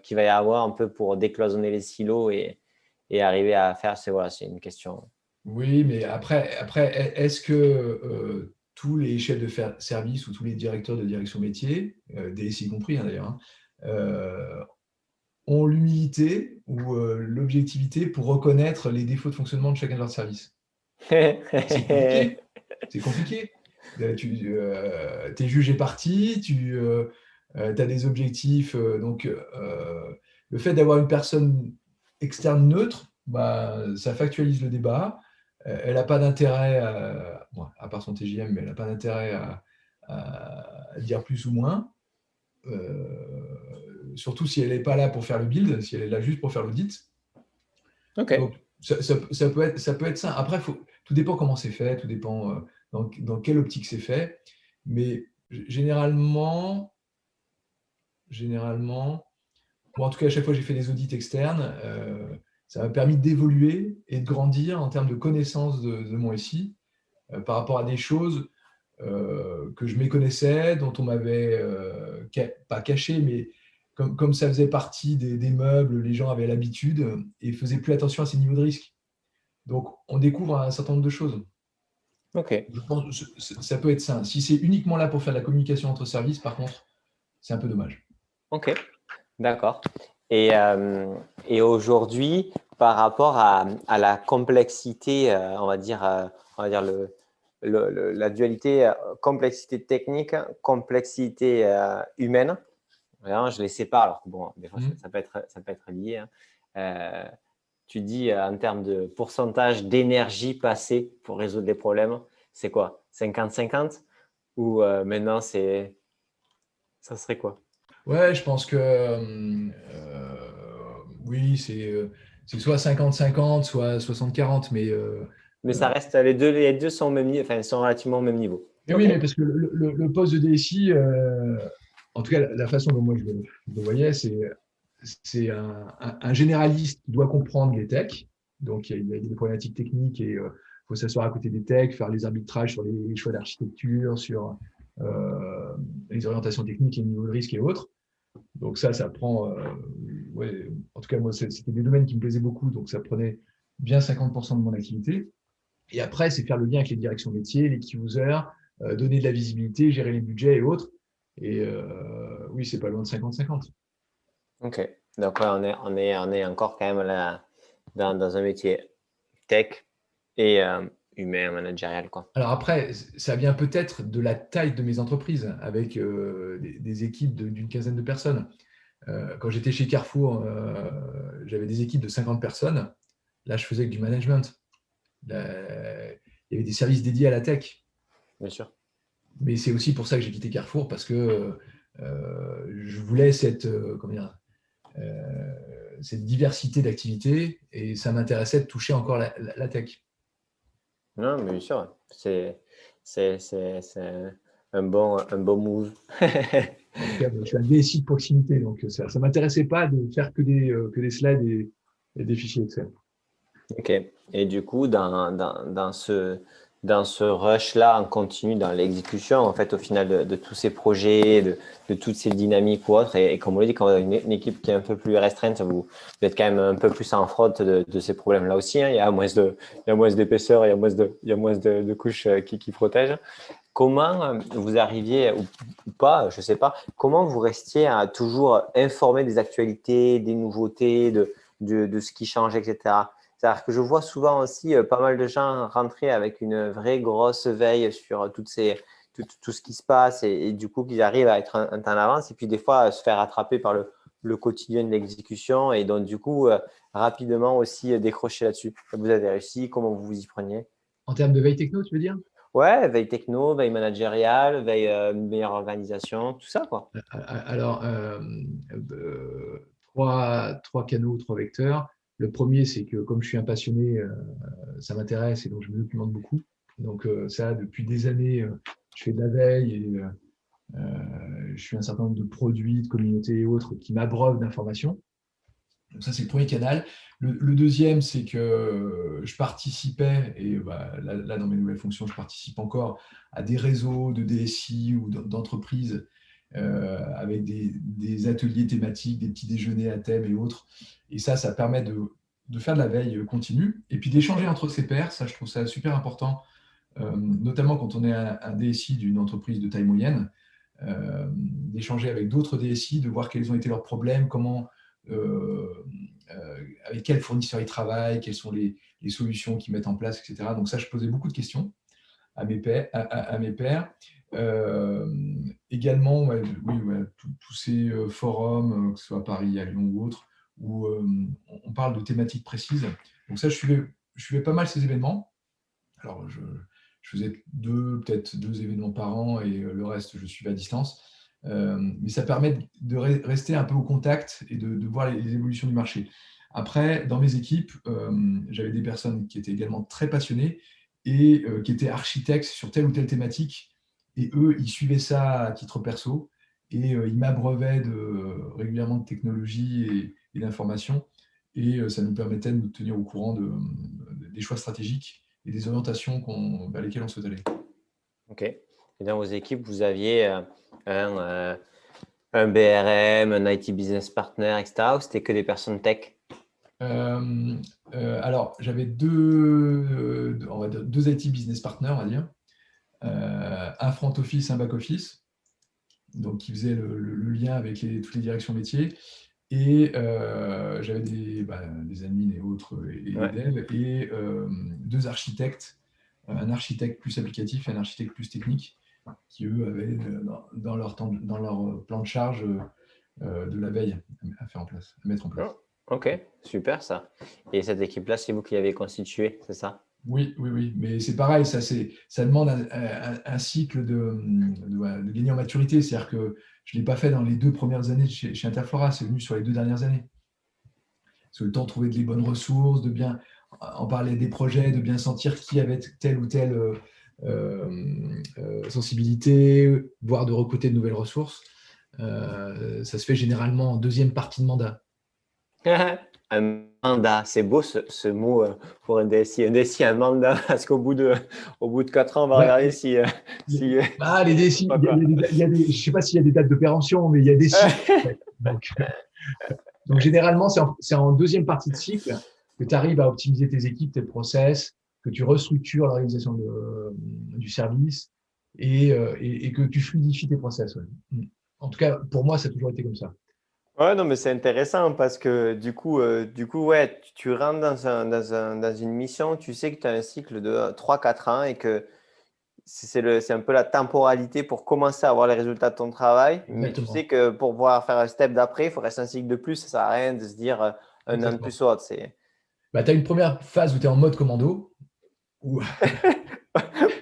qu'il va y avoir un peu pour décloisonner les silos et arriver à faire, c'est une question. Oui, mais après est-ce que tous les chefs de service ou tous les directeurs de direction métier, DSI compris hein, d'ailleurs, ont l'humilité ou l'objectivité pour reconnaître les défauts de fonctionnement de chacun de leurs services? C'est compliqué. C'est compliqué. Tu es jugé parti, tu as des objectifs. Donc, le fait d'avoir une personne externe neutre, ça factualise le débat. Elle n'a pas d'intérêt, à part son TJM, mais elle n'a pas d'intérêt à dire plus ou moins. Surtout si elle n'est pas là pour faire le build, si elle est là juste pour faire l'audit. Ok. Donc, ça peut être ça. Après, tout dépend comment c'est fait, tout dépend dans quelle optique c'est fait. Mais généralement, en tout cas, à chaque fois que j'ai fait des audits externes, ça m'a permis d'évoluer et de grandir en termes de connaissance de mon SI par rapport à des choses que je méconnaissais, dont on m'avait pas caché, mais comme ça faisait partie des meubles, les gens avaient l'habitude et ne faisaient plus attention à ces niveaux de risque. Donc, on découvre un certain nombre de choses. Ok. Je pense que ça peut être ça. Si c'est uniquement là pour faire de la communication entre services, par contre, c'est un peu dommage. Ok, d'accord. Et aujourd'hui, par rapport à la complexité, on va dire la dualité complexité technique, complexité humaine, vraiment, je les sépare. Alors que bon, des fois, ça peut être lié. Hein. Tu dis en termes de pourcentage d'énergie passée pour résoudre des problèmes, c'est quoi? 50-50? Ou maintenant, ça serait quoi? Ouais, je pense que oui, c'est soit 50-50, soit 60-40, mais ça reste, les deux sont au même niveau, enfin, sont relativement au même niveau. mais oui, Ok. mais parce que le poste de DSI, en tout cas, la façon dont moi je le voyais, c'est un généraliste qui doit comprendre les techs. Donc, il y a des problématiques techniques et il faut s'asseoir à côté des techs, faire les arbitrages sur les choix d'architecture, sur les orientations techniques, les niveaux de risque et autres. Donc ça prend, ouais, en tout cas, moi, c'était des domaines qui me plaisaient beaucoup, donc ça prenait bien 50% de mon activité. Et après, c'est faire le lien avec les directions métiers, les key users, donner de la visibilité, gérer les budgets et autres. Et oui, c'est pas loin de 50-50. Ok. Donc, ouais, on est encore quand même là dans un métier tech et humain, managérial, quoi. Alors après, ça vient peut-être de la taille de mes entreprises, avec des équipes d'une quinzaine de personnes. Quand j'étais chez Carrefour, j'avais des équipes de 50 personnes. Là, je faisais que du management. Là, il y avait des services dédiés à la tech. Bien sûr. Mais c'est aussi pour ça que j'ai quitté Carrefour, parce que je voulais cette diversité d'activités et ça m'intéressait de toucher encore la tech. Non, mais bien sûr. C'est un bon move. En tout cas, je suis un DSI de proximité, donc ça ne m'intéressait pas de faire que des slides et des fichiers Excel. Ok. Et du coup, dans ce rush-là, on continue dans l'exécution, en fait, au final, de tous ces projets, de toutes ces dynamiques ou autres. Et comme on l'a dit, quand on a une équipe qui est un peu plus restreinte, vous êtes quand même un peu plus en fraude de ces problèmes-là aussi. Hein. Il y a moins d'épaisseur, il y a moins de couches qui protègent. Comment vous arriviez, ou pas, je ne sais pas, comment vous restiez à toujours informer des actualités, des nouveautés, de de ce qui change, etc. C'est-à-dire que je vois souvent aussi pas mal de gens rentrer avec une vraie grosse veille sur tout ce qui se passe et du coup qu'ils arrivent à être un temps en avance et puis des fois se faire attraper par le quotidien de l'exécution et donc du coup rapidement aussi décrocher là-dessus. Vous avez réussi, comment vous vous y preniez? En termes de veille techno, tu veux dire? Ouais, veille techno, veille managériale, veille meilleure organisation, tout ça quoi. Alors, trois canaux, trois vecteurs. Le premier, c'est que comme je suis un passionné, ça m'intéresse et donc je me documente beaucoup. Donc ça, depuis des années, je fais de la veille et je suis un certain nombre de produits, de communautés et autres qui m'abreuvent d'informations. Donc ça, c'est le premier canal. Le deuxième, c'est que je participais, et là, dans mes nouvelles fonctions, je participe encore à des réseaux de DSI ou d'entreprises avec des ateliers thématiques, des petits déjeuners à thème et autres. Et ça permet de faire de la veille continue et puis d'échanger entre ses pairs. Ça, je trouve ça super important, notamment quand on est un DSI d'une entreprise de taille moyenne, d'échanger avec d'autres DSI, de voir quels ont été leurs problèmes, comment, avec quels fournisseurs ils travaillent, quelles sont les solutions qu'ils mettent en place, etc. Donc ça, je posais beaucoup de questions à mes pairs. Également, tous ces forums, que ce soit à Paris, à Lyon ou autres, où on parle de thématiques précises. Donc ça, je suivais pas mal ces événements. Alors, je faisais peut-être deux événements par an et le reste, je suivais à distance. Mais ça permet de rester un peu au contact et de voir les évolutions du marché. Après, dans mes équipes, j'avais des personnes qui étaient également très passionnées et qui étaient architectes sur telle ou telle thématique. Et eux, ils suivaient ça à titre perso et ils m'abreuvaient régulièrement de technologies et d'informations. Et ça nous permettait de nous tenir au courant des choix stratégiques et des orientations vers lesquelles on souhaite aller. Ok. Et dans vos équipes, vous aviez un BRM, un IT business partner, etc. Ou c'était que des personnes tech? Alors, j'avais deux IT business partners, on va dire. Un front office, un back office, donc qui faisait le lien avec toutes les directions métiers. Et j'avais des admins et autres, et des devs, et deux architectes, un architecte plus applicatif et un architecte plus technique, qui eux avaient dans leur plan de charge de la veille à mettre en place. Oh, ok, super ça. Et cette équipe-là, c'est vous qui l'avez constituée, c'est ça? Oui, mais c'est pareil, ça demande un cycle de gagner en maturité. C'est-à-dire que je ne l'ai pas fait dans les 2 premières années chez Interflora, c'est venu sur les 2 dernières années. C'est le temps de trouver les bonnes ressources, de bien en parler des projets, de bien sentir qui avait telle ou telle sensibilité, voire de recruter de nouvelles ressources. Ça se fait généralement en deuxième partie de mandat. Un mandat, c'est beau ce mot pour un DSI. Un DSI, un mandat, parce qu'au bout de 4 ans, on va regarder si… les DSI, je ne sais pas s'il y a des dates de péremption, mais il y a des cycles. Donc généralement, c'est en deuxième partie de cycle que tu arrives à optimiser tes équipes, tes process, que tu restructures l'organisation du service et que tu fluidifies tes process. Ouais. En tout cas, pour moi, ça a toujours été comme ça. Ouais, non, mais c'est intéressant parce que du coup, ouais, tu rentres dans une mission, tu sais que tu as un cycle de 3-4 ans et que c'est un peu la temporalité pour commencer à avoir les résultats de ton travail. Exactement. Mais tu sais que pour pouvoir faire un step d'après, il faut rester un cycle de plus. Ça ne sert à rien de se dire un an de plus ou autre. Tu as une première phase où tu es en mode commando.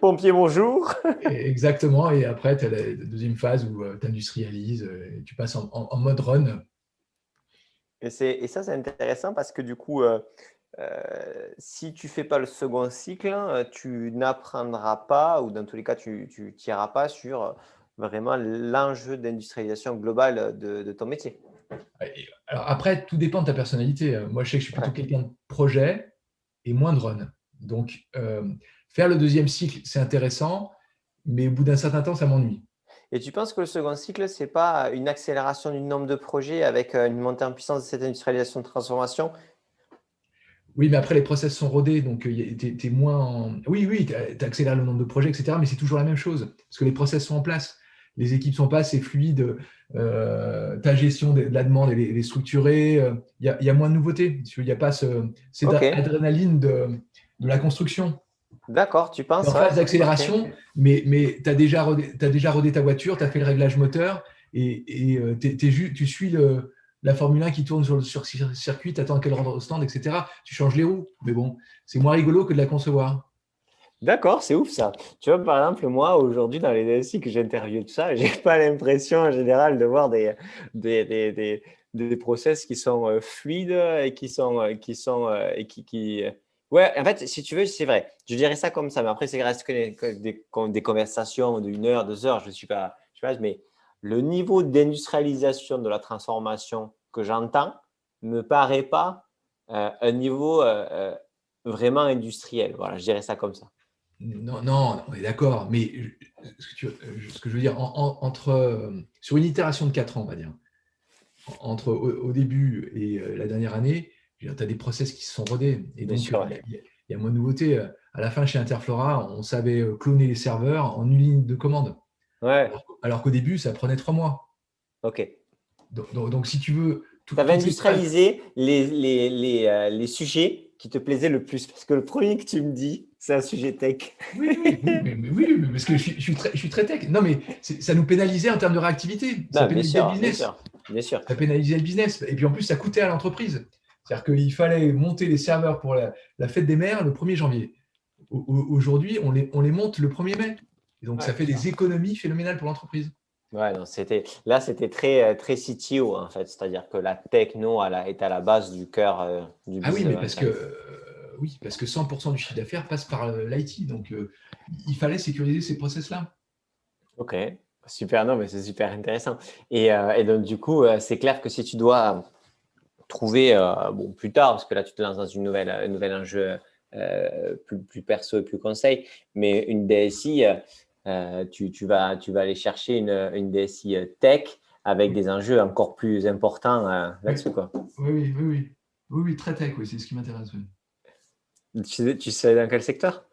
Pompier, bonjour. Exactement. Et après, tu as la deuxième phase où tu industrialises et tu passes en mode run. Et ça, c'est intéressant parce que du coup, si tu ne fais pas le second cycle, tu n'apprendras pas, ou dans tous les cas, tu n'iras pas sur vraiment l'enjeu d'industrialisation globale de ton métier. Alors après, tout dépend de ta personnalité. Moi, je sais que je suis plutôt quelqu'un de projet et moins de run. Donc, faire le deuxième cycle, c'est intéressant, mais au bout d'un certain temps, ça m'ennuie. Et tu penses que le second cycle, ce n'est pas une accélération du nombre de projets avec une montée en puissance de cette industrialisation de transformation? Oui, mais après, les process sont rodés, donc tu es moins… Oui, tu accélères le nombre de projets, etc., mais c'est toujours la même chose, parce que les process sont en place. les équipes ne sont pas assez fluides, ta gestion de la demande, elle est structurée, il y a moins de nouveautés. Il n'y a pas cette Ok, adrénaline de la construction. d'accord, tu Tu es en penses, ouais. phase Ok. d'accélération, mais tu as déjà rodé ta voiture, tu as fait le réglage moteur et tu suis la Formule 1 qui tourne sur circuit, tu attends qu'elle rentre au stand, etc. Tu changes les roues. Mais bon, c'est moins rigolo que de la concevoir. D'accord, c'est ouf ça. Tu vois, par exemple, moi, aujourd'hui, dans les DSI que j'interviewe, tout ça, j'ai pas l'impression en général de voir des, des, des, des process qui sont fluides et Ouais, en fait, si tu veux, c'est vrai. Je dirais ça comme ça, mais après, c'est reste que des conversations d'une heure, 2 heures, je sais pas, mais le niveau d'industrialisation de la transformation que j'entends ne me paraît pas un niveau vraiment industriel. Voilà, je dirais ça comme ça. Non, non, on est d'accord, mais ce que je veux dire, sur une itération de 4 ans, on va dire, entre au début et la dernière année, tu as des process qui se sont rodés. Et Bien donc, sûr, il y a moins de nouveautés. À la fin, chez Interflora, on savait cloner les serveurs en une ligne de commande. ouais, Alors qu'au début, ça prenait 3 mois. ok. Donc, si tu veux, Tu avais toutes les phases. industrialisé les sujets qui te plaisaient le plus. Parce que le premier que tu me dis, c'est un sujet tech. Oui, oui, oui, oui, parce que je suis très tech. Non, mais ça nous pénalisait en termes de réactivité. Ça Non, bien pénalisait le sûr, bien business. sûr, bien sûr. Ça pénalisait le business. Et puis en plus, ça coûtait à l'entreprise. C'est-à-dire qu'il fallait monter les serveurs pour la fête des mères le 1er janvier. Aujourd'hui, on les monte le 1er mai. Et donc, ça Ouais, fait des économies phénoménales pour l'entreprise. ouais, non, c'était très CTO en fait. C'est-à-dire que la techno est à la base du cœur du Ah oui, business mais development. oui, parce que 100% du chiffre d'affaires passe par l'IT. Donc, il fallait sécuriser ces process-là. Ok, super, non, mais c'est super intéressant. Et donc, du coup, c'est clair que si tu dois trouver, bon, plus tard, parce que là, tu te lances dans un nouvel enjeu plus perso et plus conseil, mais une DSI, tu vas aller chercher une DSI tech avec Oui, des enjeux encore plus importants oui, là-dessus, quoi. oui, oui, oui, oui. Oui, oui, très tech, oui, c'est ce qui m'intéresse. Oui. Tu sais dans quel secteur?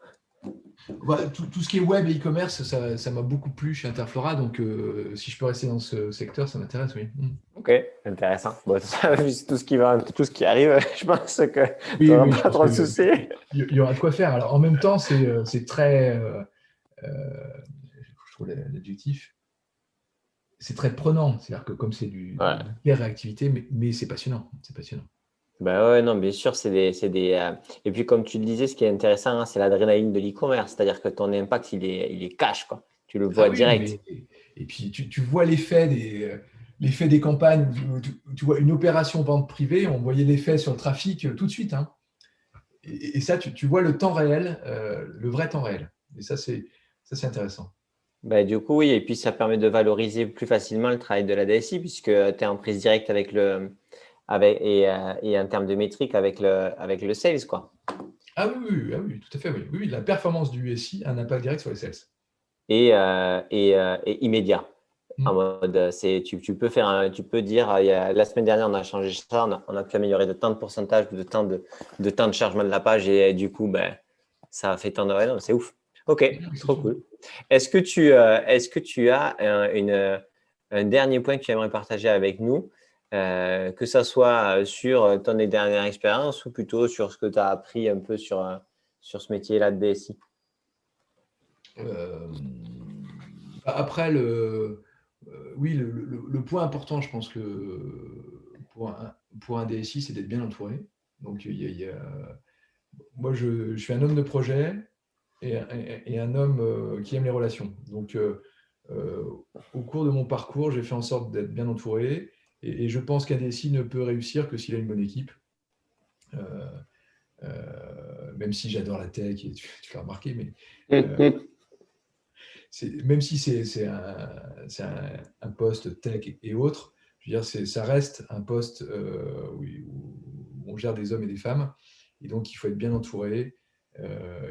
Bah, tout ce qui est web et e-commerce, ça m'a beaucoup plu chez Interflora. Donc, si je peux rester dans ce secteur, ça m'intéresse, oui. Ok, intéressant. Bon, tout ce qui va, tout ce qui arrive, je pense que tu Oui, n'auras oui, je pas pense trop de qu'il soucis. y aura de quoi faire. Alors, en même temps, c'est très, je trouve l'adjectif, c'est très prenant. C'est-à-dire que comme c'est Ouais. de la réactivité, mais c'est passionnant. C'est passionnant. Ben ouais, non, bien sûr, et puis comme tu le disais, ce qui est intéressant, hein, c'est l'adrénaline de l'e-commerce, c'est-à-dire que ton impact, il est cash, quoi. Tu le Ah vois oui, direct. et puis tu vois l'effet des campagnes. Tu vois une opération vente privée, on voyait l'effet sur le trafic tout de suite, hein. Et ça, tu vois le temps réel, le vrai temps réel. Et ça, c'est intéressant. Ben, du coup, oui, et puis ça permet de valoriser plus facilement le travail de la DSI, puisque tu es en prise directe et en termes de métriques avec le sales, quoi. Ah oui, oui, oui, ah oui, tout à fait, oui. Oui, oui, la performance du SI a un impact direct sur les sales. Et immédiat. En Mm. mode, tu peux tu peux dire, la semaine dernière, on a changé ça, on a pu améliorer de tant de pourcentage, de temps de chargement de la page, et du coup, ben, ça a fait tant de. Ouais, non, c'est ouf. Ok, Oui, c'est trop sûr. cool. Est-ce que tu as un dernier point que tu aimerais partager avec nous, que ça soit sur ton dernière expérience ou plutôt sur ce que tu as appris un peu sur ce métier-là de DSI? Euh, Après, oui, le point important, je pense que pour un DSI, c'est d'être bien entouré. Donc, moi, je suis un homme de projet et un homme qui aime les relations. Donc, euh, au cours de mon parcours, j'ai fait en sorte d'être bien entouré. Et je pense qu'un DSI ne peut réussir que s'il a une bonne équipe. Euh, Même si j'adore la tech, et tu l'as remarqué, mais euh, même si c'est un poste tech et autres, je veux dire, ça reste un poste où on gère des hommes et des femmes. Et donc, il faut être bien entouré.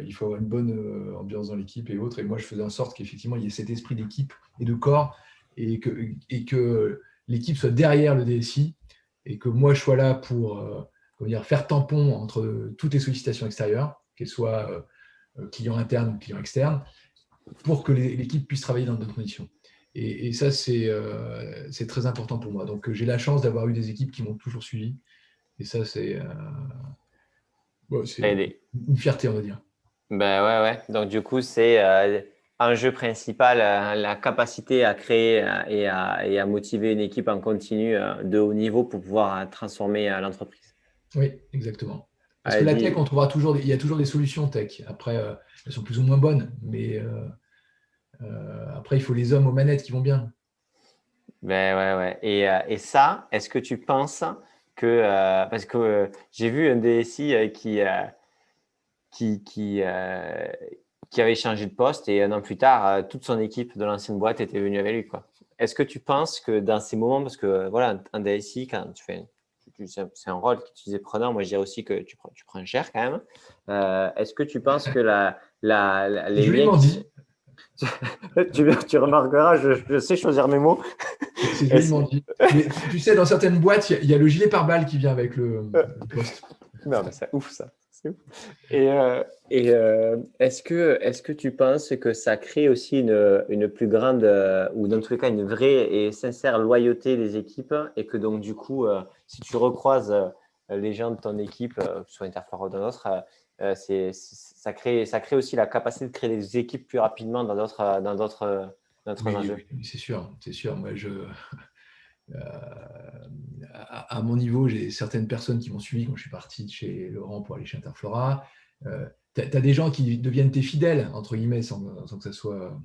Il faut avoir une bonne ambiance dans l'équipe et autres. Et moi, je faisais en sorte qu'effectivement, il y ait cet esprit d'équipe et de corps et que l'équipe soit derrière le DSI et que moi, je sois là pour comment dire, faire tampon entre toutes les sollicitations extérieures, qu'elles soient clients internes ou clients externes, pour que l'équipe puisse travailler dans de bonnes conditions. Et ça, c'est très important pour moi. Donc, j'ai la chance d'avoir eu des équipes qui m'ont toujours suivi. Et ça, c'est une fierté, on va dire. Ben ouais. Donc du coup, c'est enjeu principal, la capacité à créer et à motiver une équipe en continu de haut niveau pour pouvoir transformer l'entreprise. Oui, exactement. Parce que la tech, Allez-y. il y a toujours des solutions tech. Après, elles sont plus ou moins bonnes, mais après, il faut les hommes aux manettes qui vont bien. Ben ouais. Et ça, est-ce que tu penses que, parce que j'ai vu un DSI qui avait changé de poste et un an plus tard, toute son équipe de l'ancienne boîte était venue avec lui, quoi. Est-ce que tu penses que dans ces moments, parce que voilà, un DSI, quand tu fais, c'est un rôle qui est prenant, moi je dirais aussi que tu prends cher quand même. Est-ce que tu penses que les C'est liens joliment dit. tu remarqueras, je sais choisir mes mots. C'est joliment dit. Mais tu sais, dans certaines boîtes, il y a le gilet pare-balles qui vient avec le poste. Non, mais c'est ouf ça. C'est ouf. Et est-ce que tu penses que ça crée aussi une plus grande, ou dans tous les cas une vraie et sincère loyauté des équipes et que donc du coup, si tu recroises les gens de ton équipe, que ce soit Interflora ou dans d'autres, ça crée aussi la capacité de créer des équipes plus rapidement dans d'autres enjeux. Oui, c'est sûr. Moi, à mon niveau, j'ai certaines personnes qui m'ont suivi quand je suis parti de chez Laurent pour aller chez Interflora. Tu as des gens qui deviennent tes fidèles, entre guillemets, sans que ça soit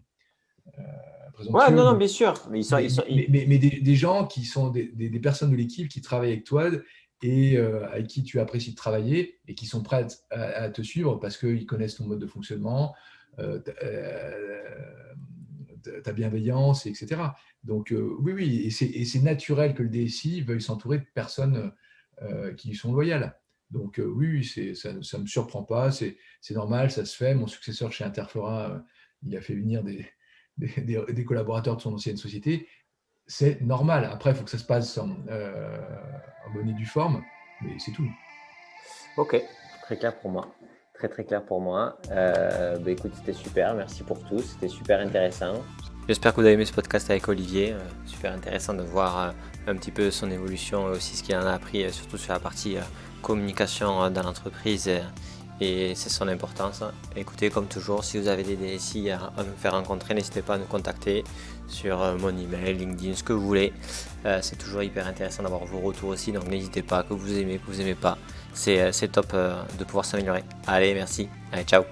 Ouais, présomptueux. non, bien sûr. Mais Mais des gens qui sont des personnes de l'équipe qui travaillent avec toi et avec qui tu apprécies de travailler et qui sont prêts à te suivre parce qu'ils connaissent ton mode de fonctionnement, ta bienveillance, etc. Donc oui, et c'est naturel que le DSI veuille s'entourer de personnes qui lui sont loyales. Donc oui, ça ne me surprend pas, c'est normal, ça se fait. Mon successeur chez Interflora, il a fait venir des collaborateurs de son ancienne société. C'est normal. Après, il faut que ça se passe en bonne et due forme, mais c'est tout. Ok, très clair pour moi. Très clair pour moi. Écoute, c'était super. Merci pour tout. C'était super intéressant. J'espère que vous avez aimé ce podcast avec Olivier. Super intéressant de voir un petit peu son évolution et aussi ce qu'il en a appris, surtout sur la partie communication dans l'entreprise. Et c'est son importance. Écoutez, comme toujours, si vous avez des DSI à me faire rencontrer, n'hésitez pas à nous contacter sur mon email, LinkedIn, ce que vous voulez. C'est toujours hyper intéressant d'avoir vos retours aussi, donc n'hésitez pas, que vous aimez pas. C'est top de pouvoir s'améliorer. Allez, merci. Allez, ciao.